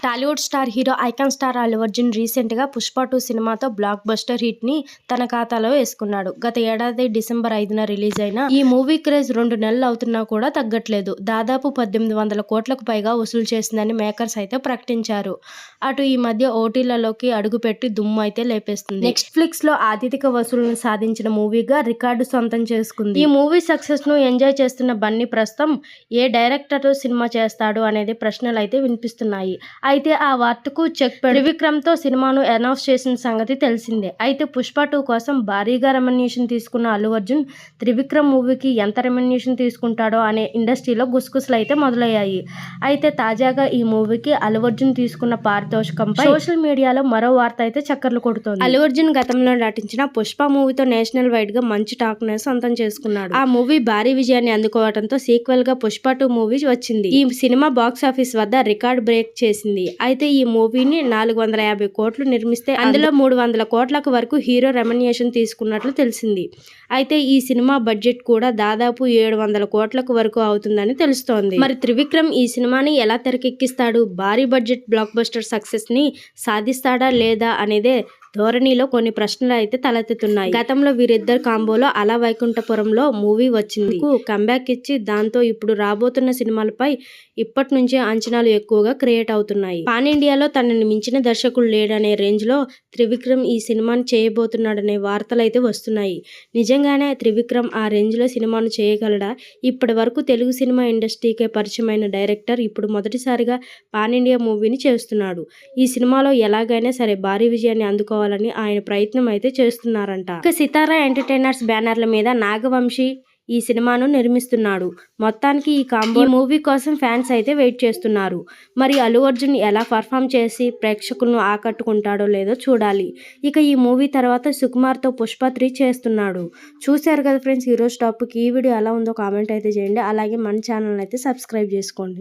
Tollywood star hero icon star Allu Arjun రీసెంట్గా పుష్ప 2 సినిమాతో block buster hit ని తన ఖాతాలో వేసుకున్నాడు. గత ఏడాది డిసెంబర్ 5న రిలీజ్ అయిన ఈ మూవీ క్రేజ్ 2 నెలలు అవుతున్నా కూడా తగ్గట్లేదు. దాదాపు 1800 కోట్లకు పైగా వసూలు చేసిందని మేకర్స్ అయితే ప్రకటించారు. అటు ఈ మధ్య ఓటీలలోకి అడుగుపెట్టి దుమ్ము అయితే లేపేస్తుంది. నెట్ఫ్లిక్స్ లో అత్యధిక వసూళ్లను సాధించిన మూవీగా రికార్డు సొంతం చేసుకుంది. ఈ మూవీ సక్సెస్ ను ఎంజాయ్ చేస్తున్న బన్నీ ప్రస్తుతం ఏ డైరెక్టర్ సినిమా చేస్తాడు అనేది ప్రశ్నలు అయితే వినిపిస్తున్నాయి. అయితే ఆ వార్తకు చెక్ పెడుతూ త్రివిక్రమ్ తో సినిమాను అనౌన్స్ చేసిన సంగతి తెలిసిందే. అయితే పుష్ప 2 కోసం భారీగా రెమ్యునరేషన్ తీసుకున్న అల్లు అర్జున్ త్రివిక్రమ్ మూవీకి ఎంత రెమ్యునరేషన్ తీసుకుంటాడో అనే ఇండస్ట్రీలో గుసగుసలు అయితే మొదలయ్యాయి. అయితే తాజాగా ఈ మూవీకి అల్లు అర్జున్ తీసుకున్న పారితోషికంపై సోషల్ మీడియాలో మరో వార్త అయితే చక్కర్లు కొడుతోంది. అల్లు అర్జున్ గతంలో నటించిన పుష్ప మూవీతో నేషనల్ వైడ్ గా మంచి టాక్ ని సొంతం చేసుకున్నాడు. ఆ మూవీ భారీ విజయాన్ని అందుకోవడంతో సీక్వెల్ గా పుష్ప 2 మూవీ వచ్చింది. ఈ సినిమా బాక్సాఫీస్ వద్ద రికార్డ్ బ్రేక్ చేసింది. అయితే ఈ మూవీని 450 కోట్లు నిర్మిస్తే అందులో 300 కోట్లకు వరకు హీరో రెమ్యునరేషన్ తీసుకున్నట్లు తెలిసింది. అయితే ఈ సినిమా బడ్జెట్ కూడా దాదాపు 700 కోట్లకు వరకు అవుతుందని తెలుస్తోంది. మరి త్రివిక్రమ్ ఈ సినిమాని ఎలా తెరకెక్కిస్తాడు? భారీ బడ్జెట్ బ్లాక్ బస్టర్ సక్సెస్ ని సాధిస్తాడా లేదా అనేదే ధోరణిలో కొన్ని ప్రశ్నలు అయితే తలెత్తుతున్నాయి. గతంలో వీరిద్దరు కాంబోలో అల వైకుంఠపురంలో మూవీ వచ్చింది. కంబ్యాక్ ఇచ్చి దాంతో ఇప్పుడు రాబోతున్న సినిమాలపై ఇప్పటి నుంచే అంచనాలు ఎక్కువగా క్రియేట్ అవుతున్నాయి. పాన్ ఇండియాలో తనని మించిన దర్శకుడు లేడనే రేంజ్ లో త్రివిక్రమ్ ఈ సినిమాని చేయబోతున్నాడనే వార్తలు అయితే వస్తున్నాయి. నిజంగానే త్రివిక్రమ్ ఆ రేంజ్ లో సినిమాను చేయగలడా? ఇప్పటి వరకు తెలుగు సినిమా ఇండస్ట్రీకే పరిచయమైన డైరెక్టర్ ఇప్పుడు మొదటిసారిగా పాన్ ఇండియా మూవీని చేస్తున్నాడు. ఈ సినిమాలో ఎలాగైనా సరే భారీ విజయాన్ని అందుకోవాలని ఆయన ప్రయత్నం అయితే చేస్తున్నారంట. ఇక సితారా ఎంటర్టైనర్స్ బ్యానర్ల మీద నాగవంశీ ఈ సినిమాను నిర్మిస్తున్నాడు. మొత్తానికి ఈ మూవీ కోసం ఫ్యాన్స్ అయితే వెయిట్ చేస్తున్నారు. మరి అల్లు అర్జున్ ఎలా పర్ఫామ్ చేసి ప్రేక్షకులను ఆకట్టుకుంటాడో లేదో చూడాలి. ఇక ఈ మూవీ తర్వాత సుకుమార్తో పుష్ప 3 చేస్తున్నాడు. చూశారు కదా ఫ్రెండ్స్ ఈరోజు టాపిక్. ఈ వీడియో ఎలా ఉందో కామెంట్ అయితే చేయండి. అలాగే మన ఛానల్ అయితే సబ్స్క్రైబ్ చేసుకోండి.